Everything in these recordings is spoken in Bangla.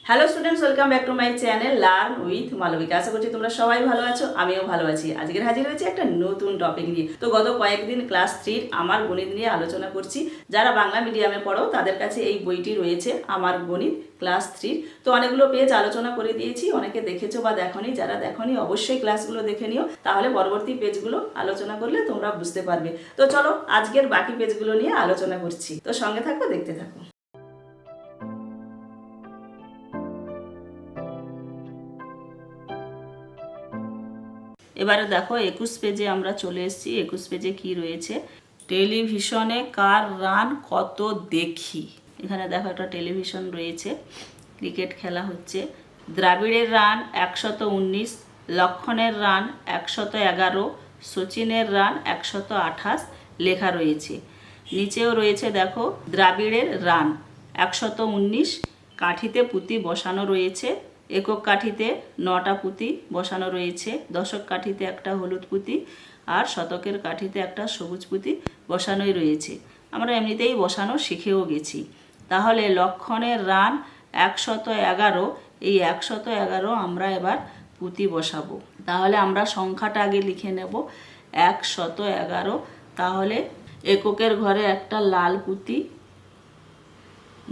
Hello students, welcome back to my channel learn with Malabika. আশা করছি তোমরা সবাই ভালো আছো, আমিও ভালো আছি। আজকের হাজির হয়েছে একটা নতুন টপিক নিয়ে। তো গত কয়েকদিন ক্লাস 3 আমার গণিত নিয়ে আলোচনা করছি। যারা বাংলা মিডিয়ামে পড়ো তাদের কাছে এই বইটি রয়েছে, আমার গণিত ক্লাস 3। তো অনেকগুলো পেজ আলোচনা করে দিয়েছি, অনেকে দেখেছো বা দেখোনি। যারা দেখোনি অবশ্যই ক্লাসগুলো দেখে নিও, তাহলে পরবর্তী পেজগুলো আলোচনা করলে তোমরা বুঝতে পারবে। তো চলো আজকের বাকি পেজগুলো নিয়ে আলোচনা করছি। তো সঙ্গে থাকো, দেখতে থাকো। এবারে দেখো 21 পেজে আমরা চলে এসেছি। 21 পেজে কি রয়েছে? টেলিভিশনে কার রান কত দেখি। এখানে দেখো একটা টেলিভিশন রয়েছে, ক্রিকেট খেলা হচ্ছে। দ্রাবিড়ের রান 119, লক্ষণের রান 111, সচিনের রান 128 লেখা রয়েছে। নিচেও রয়েছে দেখো দ্রাবিড়ের রান 119, কাঠিতে পুঁতি বসানো রয়েছে। একক কাঠিতে 9টা পুঁতি বসানো রয়েছে, দশক কাঠিতে একটা হলুদ পুঁতি আর শতকের কাঠিতে একটা সবুজ পুঁতি বসানোই রয়েছে। আমরা এমনিতেই বসানো শিখেও গেছি। তাহলে লক্ষণের রান 111, এই 111 আমরা এবার পুঁতি বসাবো। তাহলে আমরা সংখ্যাটা আগে লিখে নেব 111। তাহলে এককের ঘরে একটা লাল পুঁতি,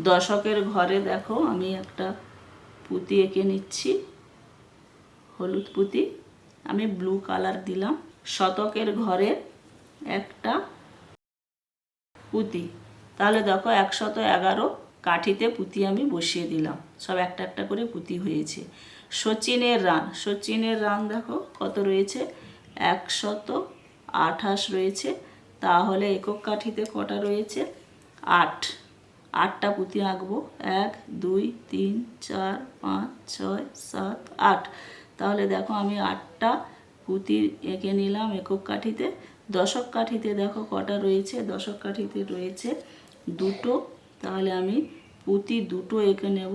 দশকের ঘরে দেখো আমি একটা পুঁতি এঁকে নিচ্ছি, হলুদ পুঁতি, আমি ব্লু কালার দিলাম। শতকের ঘরে একটা পুঁতি। তাহলে দেখো 111 কাঠিতে পুঁতি আমি বসিয়ে দিলাম, সব একটা একটা করে পুঁতি হয়েছে। সচিনের রান দেখো কত রয়েছে, 128 রয়েছে। তাহলে একক কাঠিতে কটা রয়েছে, 8টা পুঁতি আঁকবো। 1 2 3 4 5 6 7 8। তাহলে দেখো আমি 8টা পুঁতি এঁকে নিলাম একক কাঠিতে। দশক কাঠিতে দেখো কটা রয়েছে, দশক কাঠিতে রয়েছে 2টো। তাহলে আমি পুঁতি 2টো এঁকে নেব।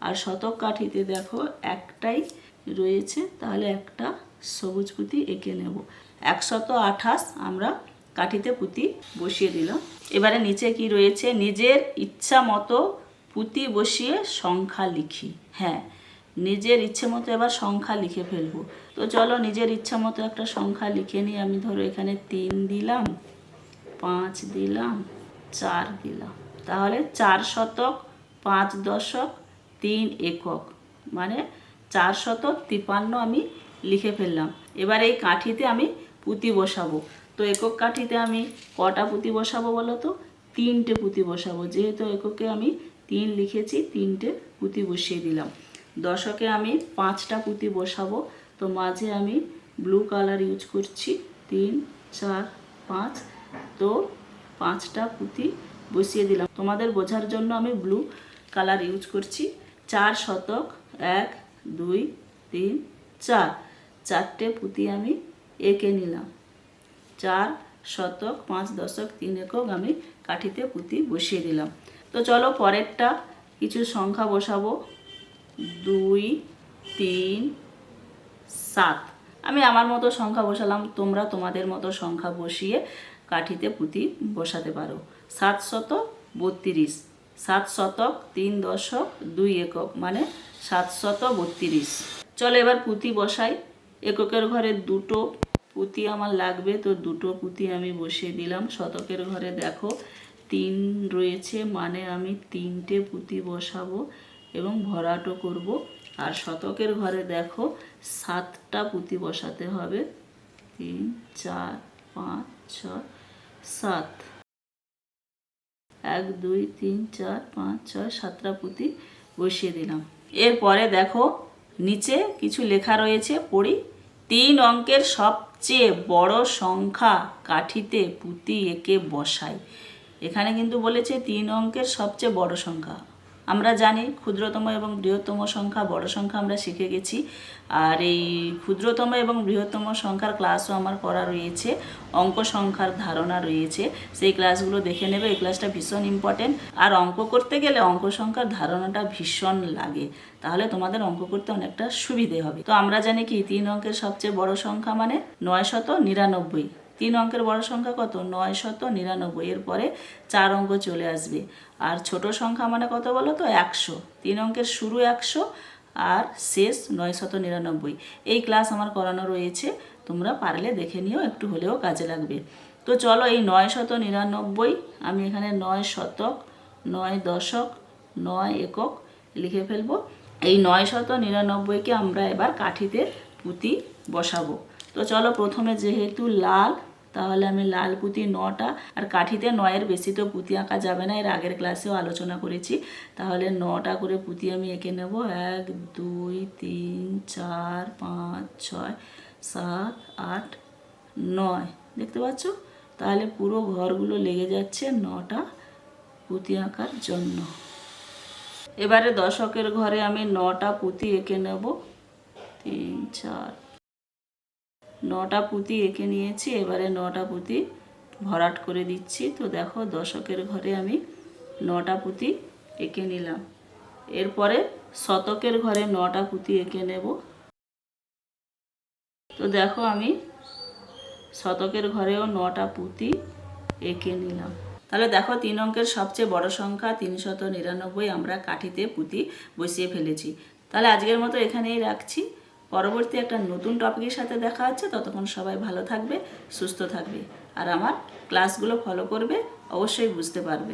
আর শতক কাঠিতে দেখো একটাই রয়েছে, তাহলে একটা সবুজ পুঁতি এঁকে নেব। 128 আমরা কাঠিতে পুঁতি বসিয়ে দিলাম। এবারে নিচে কি রয়েছে, নিজের ইচ্ছা মতো পুঁতি বসিয়ে সংখ্যা লিখি। হ্যাঁ, নিজের ইচ্ছে মতো এবার সংখ্যা লিখে ফেলবো। তো চলো নিজের ইচ্ছা মতো একটা সংখ্যা লিখে নিই। আমি ধরো এখানে 3 দিলাম, 5 দিলাম, 4 দিলাম। তাহলে 4 শতক, 5 দশক, 3 একক, মানে 453 আমি লিখে ফেললাম। এবার এই কাঠিতে আমি পুঁতি বসাবো। তো একক কাঠিতে আমি কটা পুঁতি বসাবো বলো তো? 3টে পুঁতি বসাবো। যেহেতু এককে আমি 3 লিখেছি, 3টে পুঁতি বসিয়ে দিলাম। দশকে আমি 5টা পুঁতি বসাবো। তো মাঝে আমি ব্লু কালার ইউজ করছি, 3 4 5। তো 5টা পুঁতি বসিয়ে দিলাম। তোমাদের বোঝার জন্য আমি ব্লু কালার ইউজ করছি। 4 শতক, 1 2 3 4, 4টে পুঁতি আমি এঁকে নিলাম। 4 শতক, 5 দশক, 3 একক আমি কাঠিতে পুঁতি বসিয়ে দিলাম। তো চলো পরেরটা কিছু সংখ্যা বসাবো। 2 3 7। আমি আমার মতো সংখ্যা বসালাম, তোমরা তোমাদের মতো সংখ্যা বসিয়ে কাঠিতে পুঁতি বসাতে পারো। 732, 7 শতক, 3 দশক, 2 একক, মানে 732। চলো এবার পুঁতি বসাই। এককের ঘরে 2টো পুঁতি আমার লাগবে, তো 2টো পুঁতি আমি বসিয়ে দিলাম। শতকের ঘরে দেখো 3 রয়েছে, মানে আমি 3টে পুঁতি বসাবো এবং ভরাটো করব। আর শতকের ঘরে দেখো 7টা পুঁতি বসাতে হবে। 3 4 5 6 7, 1 2 3 4 5 6 7টা পুঁতি বসিয়ে দিলাম। এরপরে দেখো নিচে কিছু লেখা রয়েছে, পড়ি। 3 অঙ্কের সবচেয়ে বড় সংখ্যা কাঠিতে পুঁতি এঁকে বসাই। এখানে কিন্তু বলেছে 3 অঙ্কের সবচেয়ে বড় সংখ্যা। আমরা জানি ক্ষুদ্রতম এবং বৃহত্তম সংখ্যা, বড় সংখ্যা আমরা শিখে গেছি। আর এই ক্ষুদ্রতম এবং বৃহত্তম সংখ্যার ক্লাসও আমার করা রয়েছে, অঙ্ক সংখ্যার ধারণা রয়েছে, সেই ক্লাসগুলো দেখে নেবে। এই ক্লাসটা ভীষণ ইম্পর্টেন্ট। আর অঙ্ক করতে গেলে অঙ্ক সংখ্যার ধারণাটা ভীষণ লাগে, তাহলে তোমাদের অঙ্ক করতে অনেকটা সুবিধে হবে। তো আমরা জানি কি 3 অঙ্কের সবচেয়ে বড় সংখ্যা মানে 999। 3 অঙ্কের বড় সংখ্যা কত? 999। এরপরে 4 অঙ্ক চলে আসবে। আর ছোট সংখ্যা মানে কত বলো তো 100। 3 অঙ্কের শুরু 100 আর শেষ 999। এই ক্লাস আমার করানো রয়েছে, তোমরা পারলে দেখে নিও, একটু হলেও কাজে লাগবে। তো চলো এই 999 আমি এখানে 9 শতক, 9 দশক, 9 একক লিখে ফেলবো। এই 999কে আমরা এবার কাঠিতে পুঁতি বসাবো। তো চলো প্রথমে যেহেতু লাল, তাহলে আমি লাল পুঁতি 9টা, আর কাঠিতে 9-এর বেশি তো পুঁতি আঁকা যাবে না, এর আগের ক্লাসেও আলোচনা করেছি। তাহলে 9টা করে পুঁতি আমি এঁকে নেব। 1 2 3 4 5 6 7 8 9, দেখতে পাচ্ছ? তাহলে পুরো ঘরগুলো লেগে যাচ্ছে 9টা পুঁতি আঁকার জন্য। এবারে দশকের ঘরে আমি 9টা পুঁতি এঁকে নেব। 3 4, 9টা পুঁতি এঁকে নিয়েছি। এবারে 9টা পুঁতি ভরাট করে দিচ্ছি। তো দেখো দশকের ঘরে আমি 9টা পুঁতি এঁকে নিলাম। এরপরে শতকের ঘরে 9টা পুঁতি এঁকে নেব। তো দেখো আমি শতকের ঘরেও 9টা পুঁতি এঁকে নিলাম। তাহলে দেখো 3 অঙ্কের সবচেয়ে বড় সংখ্যা 399 আমরা কাঠিতে পুঁতি বসিয়ে ফেলেছি। তাহলে আজকের মতো এখানেই রাখছি। পরবর্তী একটা নতুন টপিকের সাথে দেখা হচ্ছে। ততক্ষণ সবাই ভালো থাকবে, সুস্থ থাকবে, আর আমার ক্লাসগুলো ফলো করবে, অবশ্যই বুঝতে পারবে।